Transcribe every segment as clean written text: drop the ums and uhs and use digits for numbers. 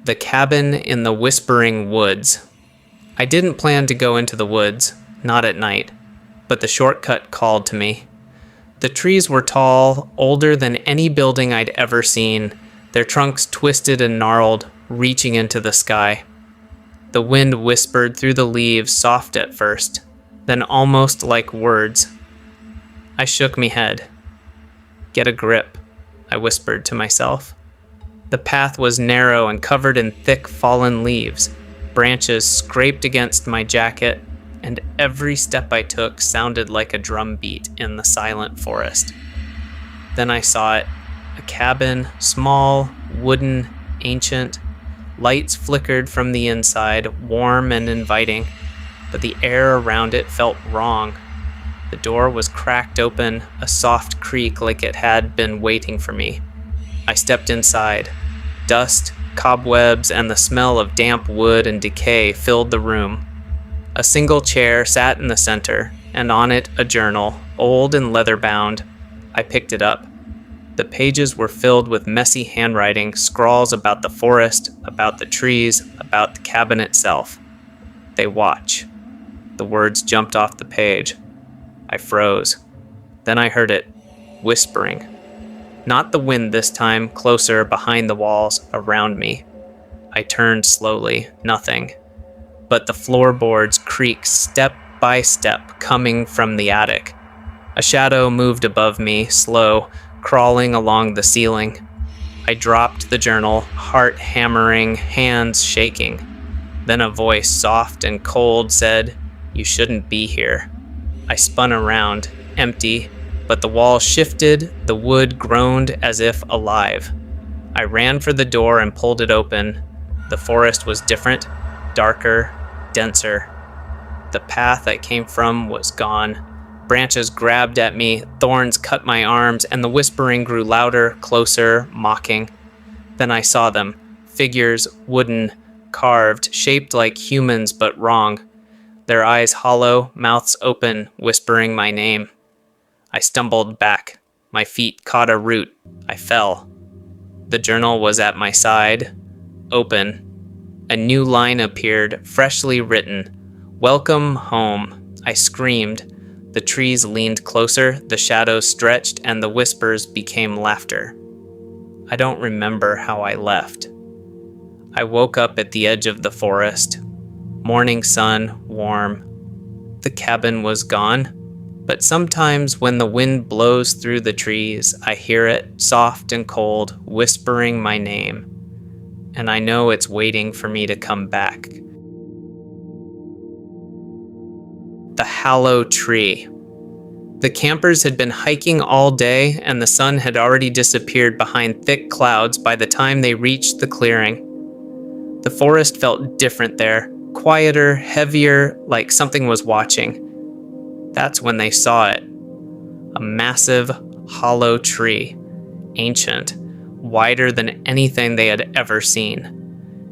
The cabin in the whispering woods. I didn't plan to go into the woods, not at night, but the shortcut called to me. The trees were tall, older than any building I'd ever seen, their trunks twisted and gnarled, reaching into the sky. The wind whispered through the leaves, soft at first, then almost like words. I shook me head. "Get a grip," I whispered to myself. The path was narrow and covered in thick fallen leaves. Branches scraped against my jacket, and every step I took sounded like a drum beat in the silent forest. Then I saw it, a cabin, small, wooden, ancient. Lights flickered from the inside, warm and inviting, but the air around it felt wrong. The door was cracked open, a soft creak like it had been waiting for me. I stepped inside. Dust, cobwebs, and the smell of damp wood and decay filled the room. A single chair sat in the center, and on it a journal, old and leather-bound. I picked it up. The pages were filled with messy handwriting, scrawls about the forest, about the trees, about the cabin itself. "They watch." The words jumped off the page. I froze. Then I heard it, whispering. Not the wind this time, closer, behind the walls, around me. I turned slowly, nothing. But the floorboards creaked step by step, coming from the attic. A shadow moved above me, slow, crawling along the ceiling. I dropped the journal, heart hammering, hands shaking. Then a voice, soft and cold, said, "You shouldn't be here." I spun around, empty, but the wall shifted, the wood groaned as if alive. I ran for the door and pulled it open. The forest was different, darker, denser. The path I came from was gone. Branches grabbed at me, thorns cut my arms, and the whispering grew louder, closer, mocking. Then I saw them, figures, wooden, carved, shaped like humans but wrong. Their eyes hollow, mouths open, whispering my name. I stumbled back. My feet caught a root. I fell. The journal was at my side, open. A new line appeared, freshly written. "Welcome home." I screamed. The trees leaned closer, the shadows stretched, and the whispers became laughter. I don't remember how I left. I woke up at the edge of the forest. Morning sun, warm. The cabin was gone. But sometimes when the wind blows through the trees, I hear it, soft and cold, whispering my name. And I know it's waiting for me to come back. The Hollow Tree. The campers had been hiking all day, and the sun had already disappeared behind thick clouds by the time they reached the clearing. The forest felt different there, quieter, heavier, like something was watching. That's when they saw it. A massive, hollow tree, ancient, wider than anything they had ever seen.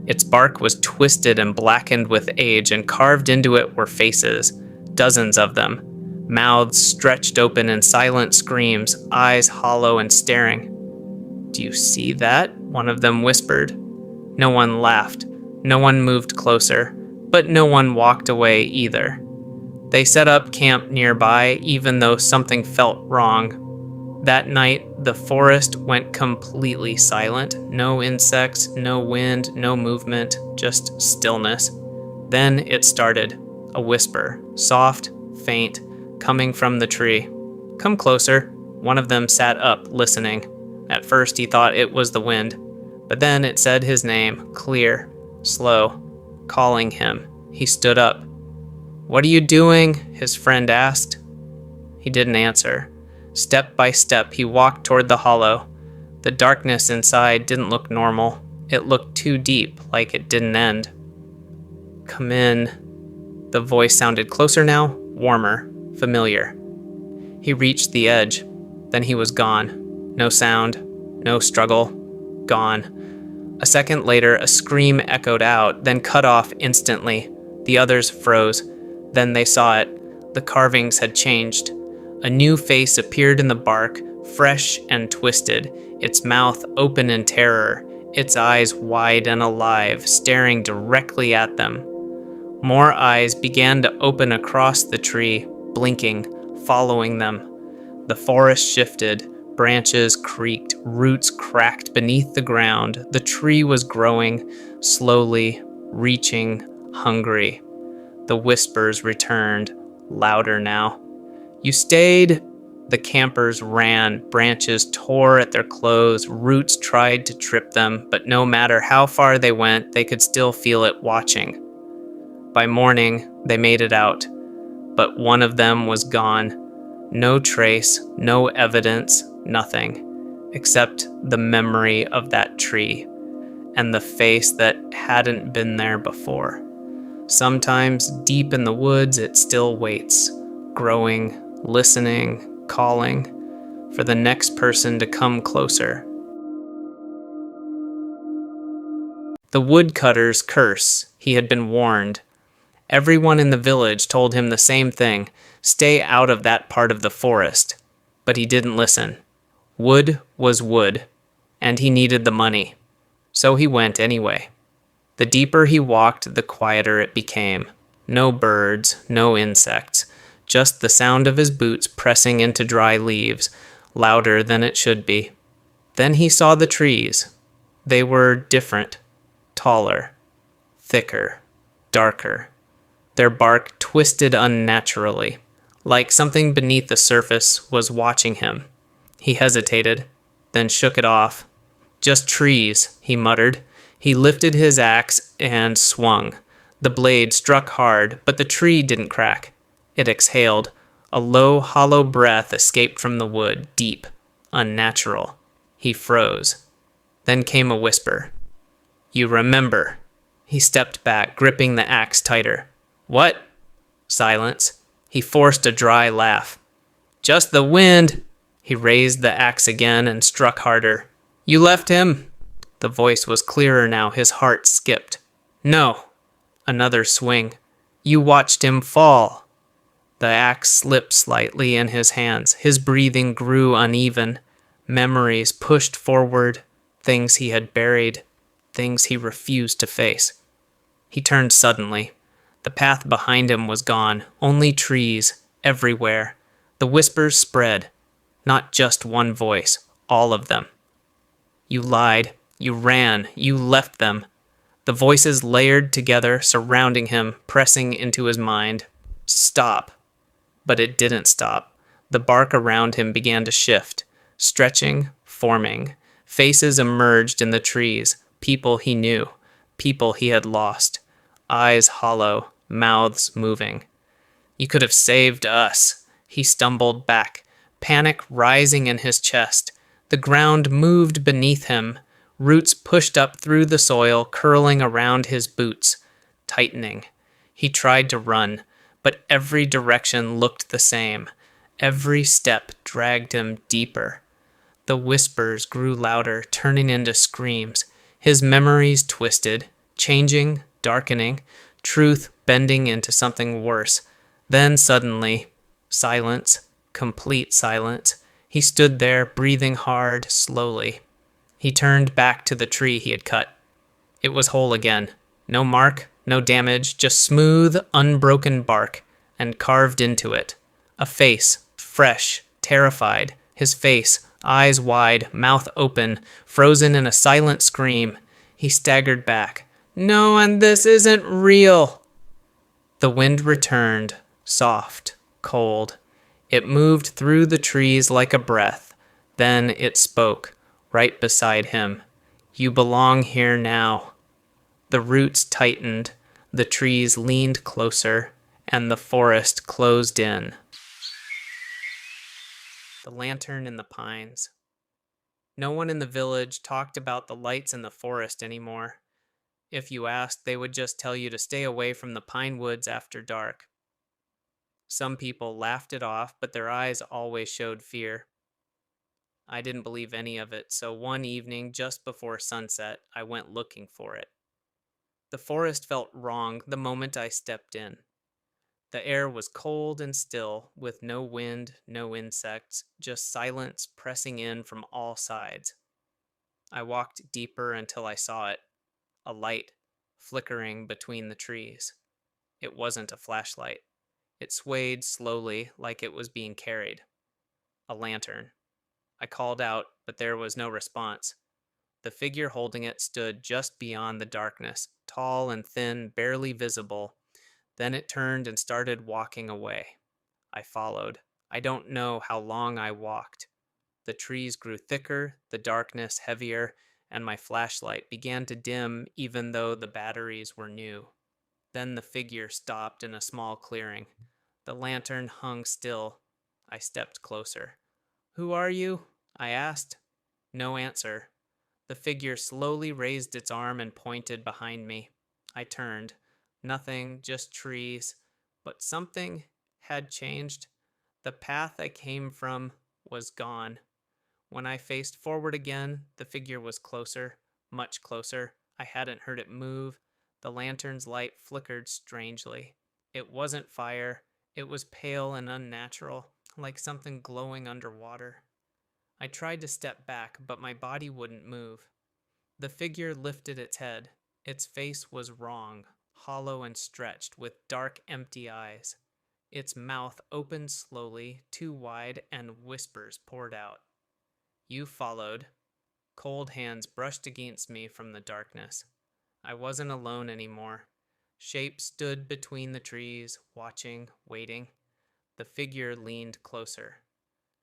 Its bark was twisted and blackened with age, and carved into it were faces, dozens of them, mouths stretched open in silent screams, eyes hollow and staring. "Do you see that?" one of them whispered. No one laughed, no one moved closer, but no one walked away either. They set up camp nearby, even though something felt wrong. That night, the forest went completely silent. No insects, no wind, no movement, just stillness. Then it started, a whisper, soft, faint, coming from the tree. "Come closer." One of them sat up, listening. At first he thought it was the wind, but then it said his name, clear, slow, calling him. He stood up. "What are you doing?" his friend asked. He didn't answer. Step by step, he walked toward the hollow. The darkness inside didn't look normal. It looked too deep, like it didn't end. "Come in." The voice sounded closer now, warmer, familiar. He reached the edge. Then he was gone. No sound, no struggle, gone. A second later, a scream echoed out, then cut off instantly. The others froze. Then they saw it. The carvings had changed. A new face appeared in the bark, fresh and twisted, its mouth open in terror, its eyes wide and alive, staring directly at them. More eyes began to open across the tree, blinking, following them. The forest shifted, branches creaked, roots cracked beneath the ground. The tree was growing, slowly, reaching, hungry. The whispers returned, louder now. You stayed. The campers ran, branches tore at their clothes, roots tried to trip them, but no matter how far they went, they could still feel it watching. By morning, they made it out, but one of them was gone. No trace, no evidence, nothing, except the memory of that tree and the face that hadn't been there before. Sometimes, deep in the woods, it still waits, growing, listening, calling for the next person to come closer. The woodcutter's curse. He had been warned. Everyone in the village told him the same thing: stay out of that part of the forest. But he didn't listen. Wood was wood, and he needed the money. So he went anyway. The deeper he walked, the quieter it became. No birds, no insects, just the sound of his boots pressing into dry leaves, louder than it should be. Then he saw the trees. They were different, taller, thicker, darker. Their bark twisted unnaturally, like something beneath the surface was watching him. He hesitated, then shook it off. Just trees, he muttered. He lifted his axe and swung. The blade struck hard, but the tree didn't crack. It exhaled. A low, hollow breath escaped from the wood, deep, unnatural. He froze. Then came a whisper. "You remember." He stepped back, gripping the axe tighter. "What?" Silence. He forced a dry laugh. "Just the wind." He raised the axe again and struck harder. "You left him?" The voice was clearer now. His heart skipped. "No." Another swing. "You watched him fall." The axe slipped slightly in his hands. His breathing grew uneven. Memories pushed forward, things he had buried, things he refused to face. He turned suddenly. The path behind him was gone. Only trees, everywhere. The whispers spread. Not just one voice, all of them. "You lied. You ran. You left them." The voices layered together, surrounding him, pressing into his mind. "Stop." But it didn't stop. The bark around him began to shift, stretching, forming. Faces emerged in the trees, people he knew, people he had lost. Eyes hollow, mouths moving. "You could have saved us." He stumbled back, panic rising in his chest. The ground moved beneath him. Roots pushed up through the soil, curling around his boots, tightening. He tried to run, but every direction looked the same. Every step dragged him deeper. The whispers grew louder, turning into screams. His memories twisted, changing, darkening, truth bending into something worse. Then suddenly, silence, complete silence. He stood there, breathing hard, slowly. He turned back to the tree he had cut. It was whole again. No mark, no damage, just smooth, unbroken bark, and carved into it. A face, fresh, terrified. His face, eyes wide, mouth open, frozen in a silent scream. He staggered back. "No, and this isn't real." The wind returned, soft, cold. It moved through the trees like a breath. Then it spoke, right beside him. "You belong here now." The roots tightened, the trees leaned closer, and the forest closed in. The lantern in the pines. No one in the village talked about the lights in the forest anymore. If you asked, they would just tell you to stay away from the pine woods after dark. Some people laughed it off, but their eyes always showed fear. I didn't believe any of it, so one evening, just before sunset, I went looking for it. The forest felt wrong the moment I stepped in. The air was cold and still, with no wind, no insects, just silence pressing in from all sides. I walked deeper until I saw it, a light flickering between the trees. It wasn't a flashlight. It swayed slowly like it was being carried. A lantern. I called out, but there was no response. The figure holding it stood just beyond the darkness, tall and thin, barely visible. Then it turned and started walking away. I followed. I don't know how long I walked. The trees grew thicker, the darkness heavier, and my flashlight began to dim even though the batteries were new. Then the figure stopped in a small clearing. The lantern hung still. I stepped closer. "Who are you?" I asked. No answer. The figure slowly raised its arm and pointed behind me. I turned. Nothing, just trees. But something had changed. The path I came from was gone. When I faced forward again, the figure was closer, much closer. I hadn't heard it move. The lantern's light flickered strangely. It wasn't fire. It was pale and unnatural, like something glowing underwater. I tried to step back, but my body wouldn't move. The figure lifted its head. Its face was wrong, hollow and stretched, with dark, empty eyes. Its mouth opened slowly, too wide, and whispers poured out. You followed. Cold hands brushed against me from the darkness. I wasn't alone anymore. Shapes stood between the trees, watching, waiting. The figure leaned closer.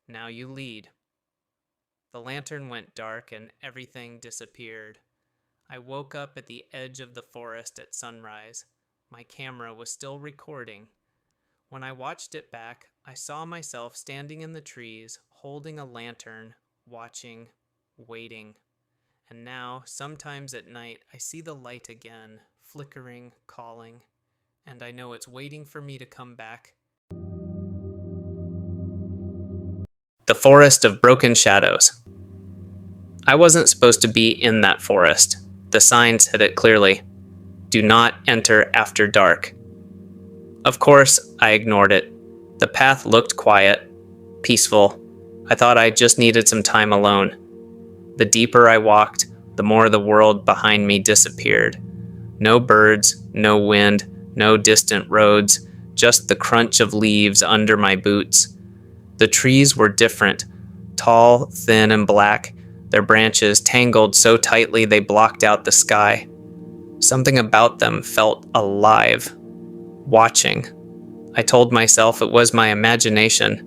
Now you lead. The lantern went dark and everything disappeared. I woke up at the edge of the forest at sunrise. My camera was still recording. When I watched it back, I saw myself standing in the trees, holding a lantern, watching, waiting. And now, sometimes at night, I see the light again, flickering, calling, and I know it's waiting for me to come back. The Forest of Broken Shadows. I wasn't supposed to be in that forest. The sign said it clearly. Do not enter after dark. Of course, I ignored it. The path looked quiet, peaceful. I thought I just needed some time alone. The deeper I walked, the more the world behind me disappeared. No birds, no wind, no distant roads, just the crunch of leaves under my boots. The trees were different, tall, thin, and black, their branches tangled so tightly they blocked out the sky. Something about them felt alive, watching. I told myself it was my imagination.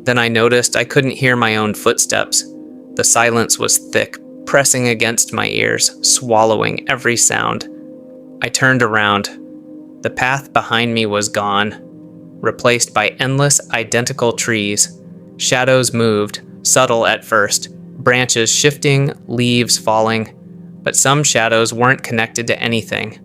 Then I noticed I couldn't hear my own footsteps. The silence was thick, pressing against my ears, swallowing every sound. I turned around. The path behind me was gone, replaced by endless, identical trees. Shadows moved, subtle at first, branches shifting, leaves falling. But some shadows weren't connected to anything.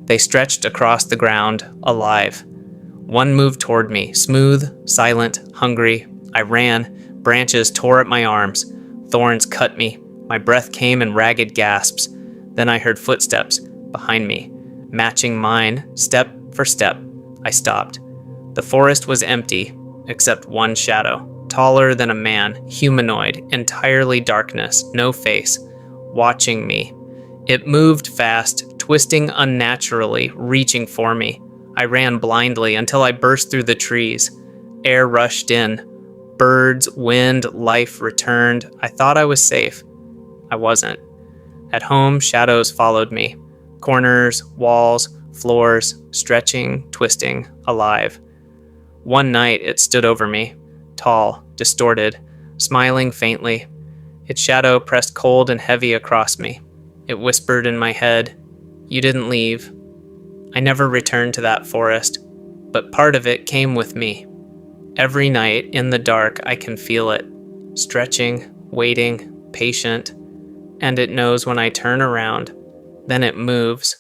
They stretched across the ground, alive. One moved toward me, smooth, silent, hungry. I ran. Branches tore at my arms. Thorns cut me. My breath came in ragged gasps. Then I heard footsteps behind me, matching mine, step for step. I stopped. The forest was empty, except one shadow, taller than a man, humanoid, entirely darkness, no face, watching me. It moved fast, twisting unnaturally, reaching for me. I ran blindly until I burst through the trees. Air rushed in. Birds, wind, life returned. I thought I was safe. I wasn't. At home, shadows followed me. Corners, walls, floors, stretching, twisting, alive. One night, it stood over me, tall, distorted, smiling faintly. Its shadow pressed cold and heavy across me. It whispered in my head, "You didn't leave." I never returned to that forest, but part of it came with me. Every night, in the dark, I can feel it, stretching, waiting, patient, and it knows when I turn around. Then it moves,